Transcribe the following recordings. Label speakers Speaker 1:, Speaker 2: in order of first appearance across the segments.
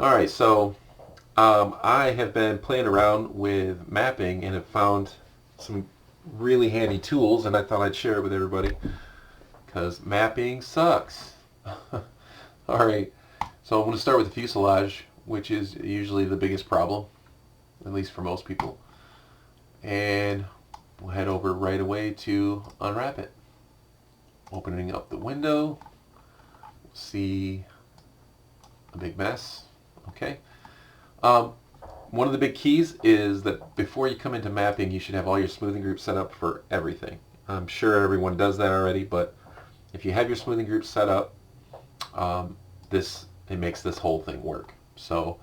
Speaker 1: Alright, so I have been playing around with mapping and have found some really handy tools, and I thought I'd share it with everybody because mapping sucks. Alright, so I'm going to start with the fuselage, which is usually the biggest problem, at least for most people. And we'll head over right away to unwrap it. Opening up the window, see a big mess. Okay. One of the big keys is that before you come into mapping, you should have all your smoothing groups set up for everything. I'm sure everyone does that already, but if you have your smoothing groups set up, it makes this whole thing work. So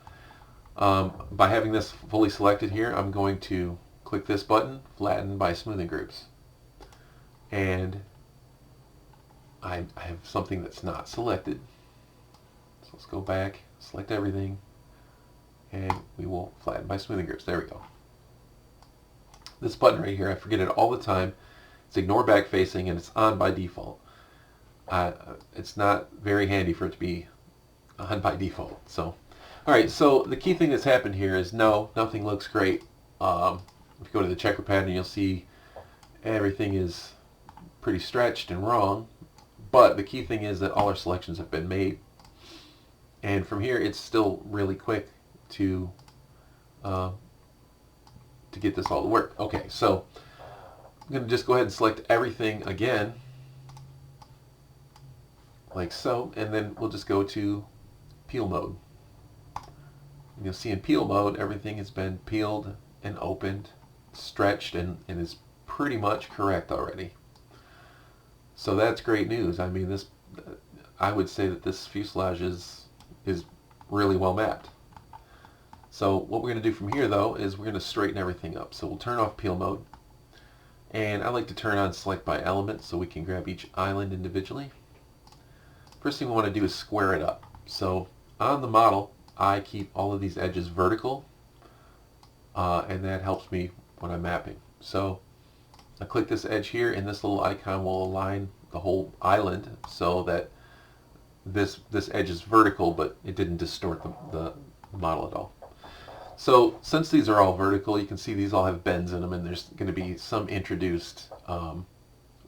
Speaker 1: by having this fully selected here, I'm going to click this button, flatten by smoothing groups. And I have something that's not selected. So let's go back, select everything, and we will flatten by smoothing groups. There we go. This button right here, I forget it all the time. It's ignore back facing, and it's on by default. It's not very handy for it to be on by default. So, all right. So the key thing that's happened here is no, nothing looks great. If you go to the checker pattern, you'll see everything is pretty stretched and wrong. But the key thing is that all our selections have been made, and from here it's still really quick to get this all to work. Okay, so I'm going to just go ahead and select everything again, like so, and then we'll just go to peel mode. And you'll see in peel mode everything has been peeled and opened, stretched, and is pretty much correct already. So that's great news. I mean, I would say that this fuselage is really well mapped. So what we're going to do from here, though, is we're going to straighten everything up. So we'll turn off peel mode. And I like to turn on select by element so we can grab each island individually. First thing we want to do is square it up. So on the model, I keep all of these edges vertical, and that helps me when I'm mapping. So I click this edge here, and this little icon will align the whole island so that this edge is vertical, but it didn't distort the model at all. So since these are all vertical, you can see these all have bends in them, and there's going to be some introduced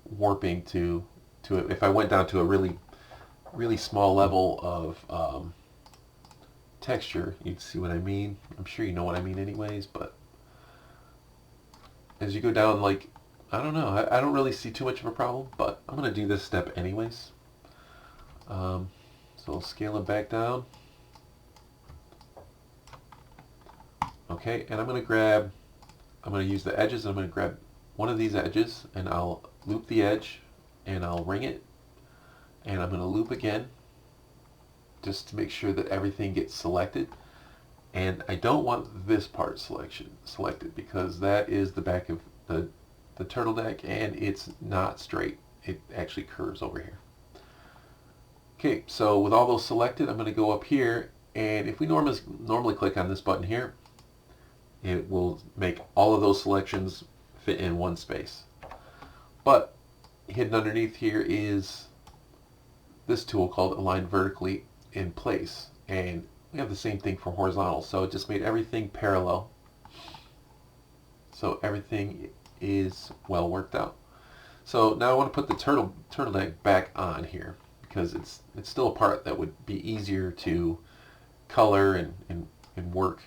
Speaker 1: warping to it. If I went down to a really small level of texture, you'd see what I mean. I'm sure you know what I mean anyways, but as you go down, like, I don't know, I don't really see too much of a problem, but I'm going to do this step anyways. So I'll scale it back down. Okay, and I'm going to use the edges, and I'm going to grab one of these edges, and I'll loop the edge, and I'll ring it, and I'm going to loop again, just to make sure that everything gets selected. And I don't want this part selected because that is the back of the turtle deck, and it's not straight. It actually curves over here. Okay, so with all those selected, I'm going to go up here, and if we normally click on this button here, it will make all of those selections fit in one space. But hidden underneath here is this tool called Align Vertically in Place, and we have the same thing for horizontal, so it just made everything parallel. So everything is well worked out. So now I want to put the turtle deck back on here because it's still a part that would be easier to color and work.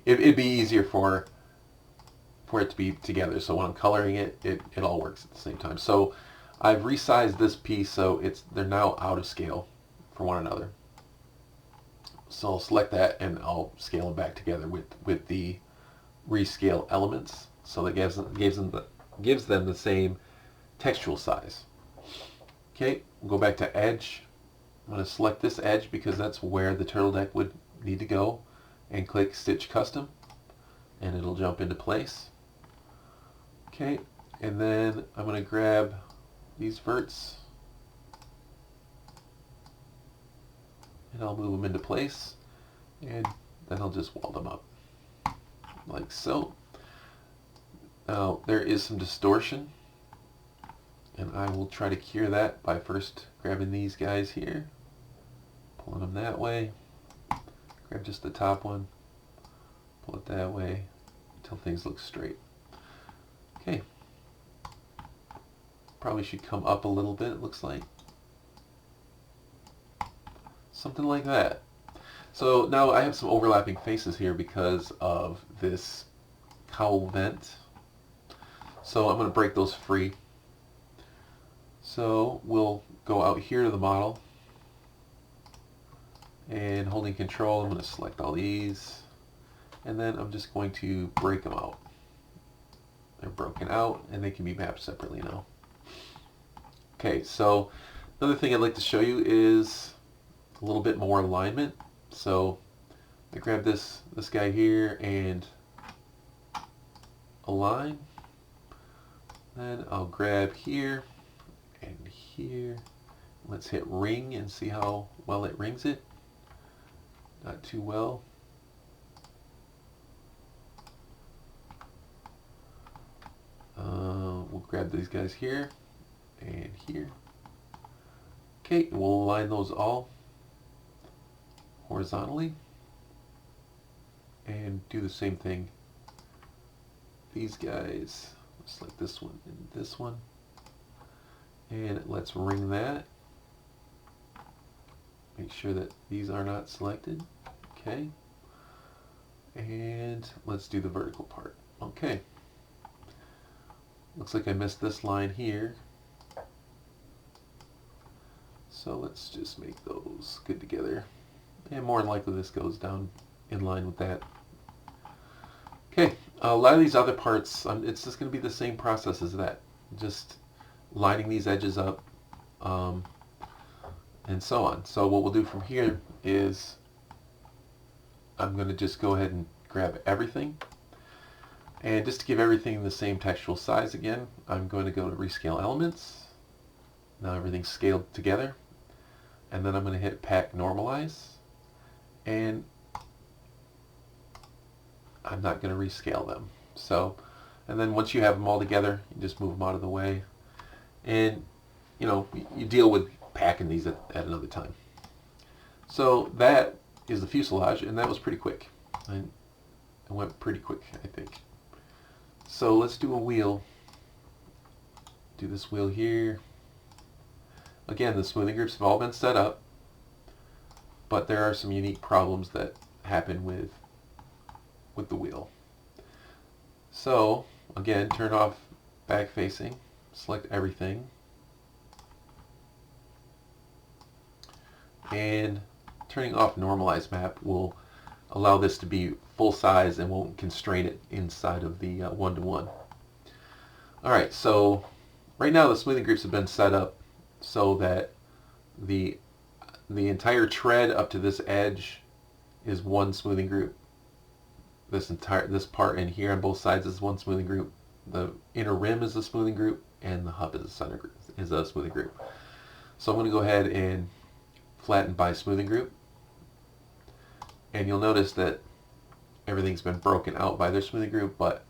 Speaker 1: It'd be easier for it to be together. So when I'm coloring it all works at the same time. So I've resized this piece so they're now out of scale for one another. So I'll select that, and I'll scale them back together with the rescale elements, so that gives them the same textual size. Okay, we'll go back to edge. I'm going to select this edge because that's where the turtle deck would need to go, and click Stitch Custom, and it'll jump into place. Okay, and then I'm going to grab these verts, and I'll move them into place, and then I'll just weld them up like so. Now there is some distortion And I will try to cure that by first grabbing these guys here, pulling them that way, grab just the top one, pull it that way until things look straight. Okay, probably should come up a little bit, it looks like. Something like that. So now I have some overlapping faces here because of this cowl vent. So I'm going to break those free. So we'll go out here to the model, and holding control I'm going to select all these, and then I'm just going to break them out. They're broken out and they can be mapped separately now. Okay, so another thing I'd like to show you is a little bit more alignment. So I grab this guy here and align. Then I'll grab here and here. Let's hit ring and see how well it rings it. Not too well. We'll grab these guys here and here. Okay, we'll align those all horizontally and do the same thing. These guys, select this one and this one, and let's ring that. Make sure that these are not selected. Okay, and let's do the vertical part. Okay, looks like I missed this line here, so let's just make those good together, and more than likely this goes down in line with that. Okay, a lot of these other parts, it's just going to be the same process as that, just lining these edges up, and so on. So what we'll do from here is I'm going to just go ahead and grab everything, and just to give everything the same textual size again, I'm going to go to rescale elements. Now everything's scaled together, and then I'm going to hit pack normalize, and I'm not going to rescale them. So, and then once you have them all together, you just move them out of the way, and you know, you deal with packing these at another time. So that is the fuselage, and that was pretty quick. It went pretty quick, I think. So let's do a wheel. Do this wheel here. Again, the smoothing groups have all been set up, but there are some unique problems that happen with the wheel. So again, turn off back facing, select everything, and turning off normalize map will allow this to be full size and won't constrain it inside of the one-to-one. Alright, so right now the smoothing groups have been set up so that the entire tread up to this edge is one smoothing group. This part in here on both sides is one smoothing group. The inner rim is a smoothing group, and the hub is a smoothing group. So I'm going to go ahead and flatten by smoothing group, and you'll notice that everything's been broken out by their smoothing group, but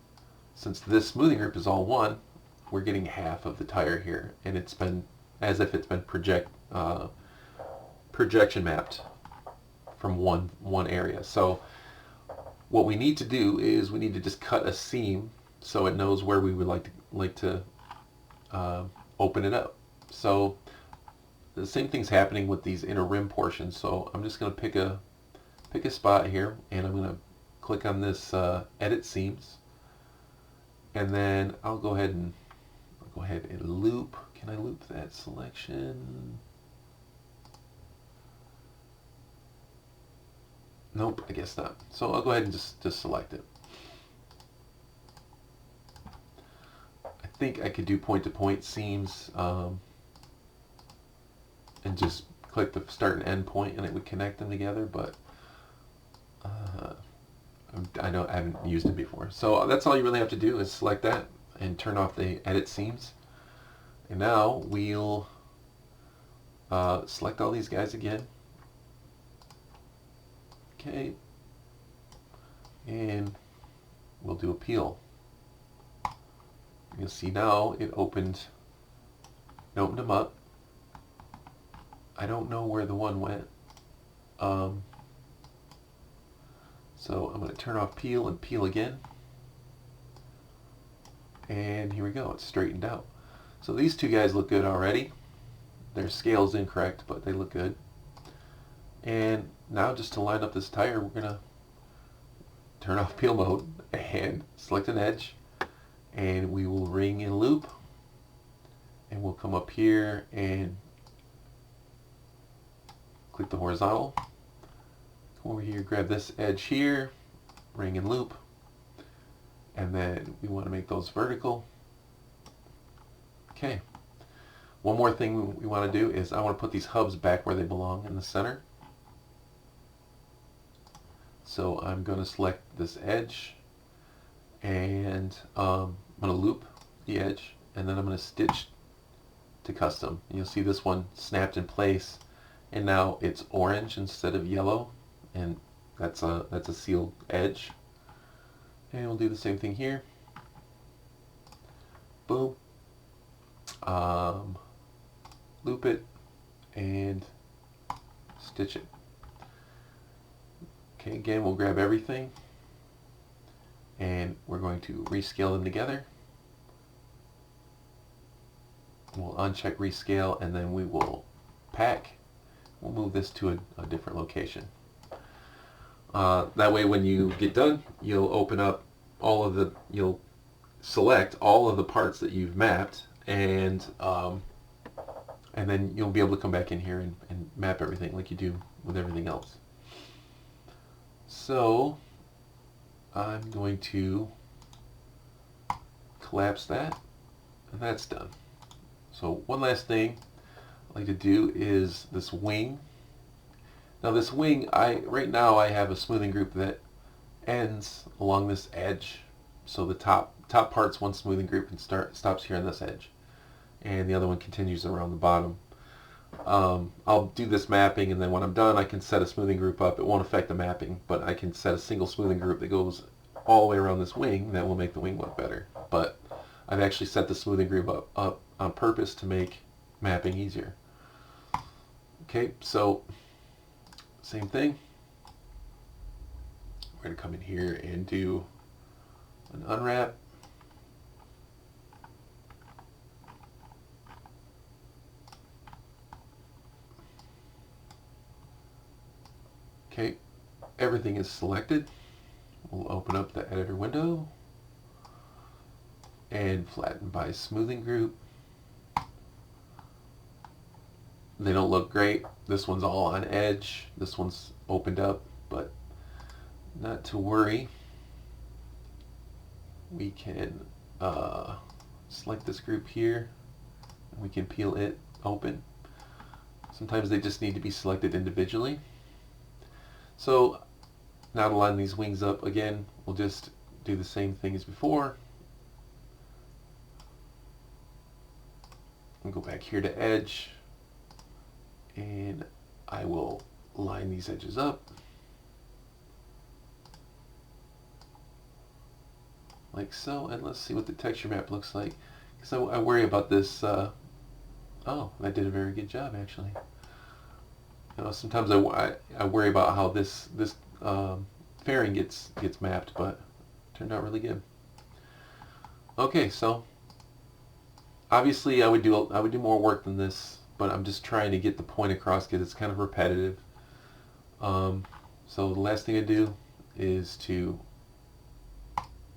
Speaker 1: since this smoothing group is all one, we're getting half of the tire here, and it's been as if it's been projection mapped from one area. So what we need to do is we need to just cut a seam so it knows where we would like to open it up. So the same thing's happening with these inner rim portions. So I'm just going to pick a spot here, and I'm going to click on this edit seams, and then I'll go ahead and loop. Can I loop that selection? Nope, I guess not. So I'll go ahead and just select it. I think I could do point-to-point seams and just click the start and end point, and it would connect them together, but I haven't used it before. So that's all you really have to do is select that and turn off the edit seams. And now we'll select all these guys again. Okay, and we'll do a peel. You'll see now it opened opened them up. I don't know where the one went. So I'm going to turn off peel and peel again. And here we go, it's straightened out. So these two guys look good already. Their scale is incorrect, but they look good. And now just to line up this tire, we're going to turn off peel mode and select an edge. And we will ring and loop. And we'll come up here and click the horizontal. Come over here, grab this edge here, ring and loop. And then we want to make those vertical. Okay. One more thing we want to do is I want to put these hubs back where they belong in the center. So I'm going to select this edge and I'm going to loop the edge and then I'm going to stitch to custom. You'll see this one snapped in place and now it's orange instead of yellow, and that's a sealed edge. And we'll do the same thing here. Boom. Loop it and stitch it. Okay, again we'll grab everything and we're going to rescale them together. We'll uncheck rescale and then we will pack. We'll move this to a different location. That way when you get done, you'll open up you'll select all of the parts that you've mapped, and then you'll be able to come back in here and map everything like you do with everything else. So I'm going to collapse that, and that's done. So one last thing I'd like to do is this wing. Now this wing, right now I have a smoothing group that ends along this edge. So the top part's one smoothing group and stops here on this edge, and the other one continues around the bottom. I'll do this mapping, and then when I'm done I can set a smoothing group up. It won't affect the mapping, but I can set a single smoothing group that goes all the way around this wing. That will make the wing look better. But I've actually set the smoothing group up on purpose to make mapping easier. Okay, so same thing. We're going to come in here and do an unwrap. Okay, everything is selected. We'll open up the editor window and flatten by smoothing group. They don't look great. This one's all on edge. This one's opened up, but not to worry. We can select this group here and we can peel it open. Sometimes they just need to be selected individually. So now to line these wings up again, we'll just do the same thing as before. We'll go back here to edge and I will line these edges up like so, and let's see what the texture map looks like, because I worry about this. Oh, that did a very good job actually. You know, sometimes I worry about how this fairing gets mapped, but it turned out really good. Okay, so obviously I would do more work than this, but I'm just trying to get the point across because it's kind of repetitive. So the last thing I do is to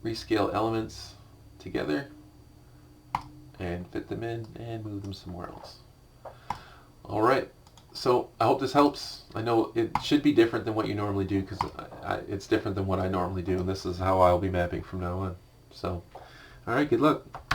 Speaker 1: rescale elements together and fit them in and move them somewhere else. Alright, so I hope this helps. I know it should be different than what you normally do, because it's different than what I normally do, and this is how I'll be mapping from now on. So, alright, good luck.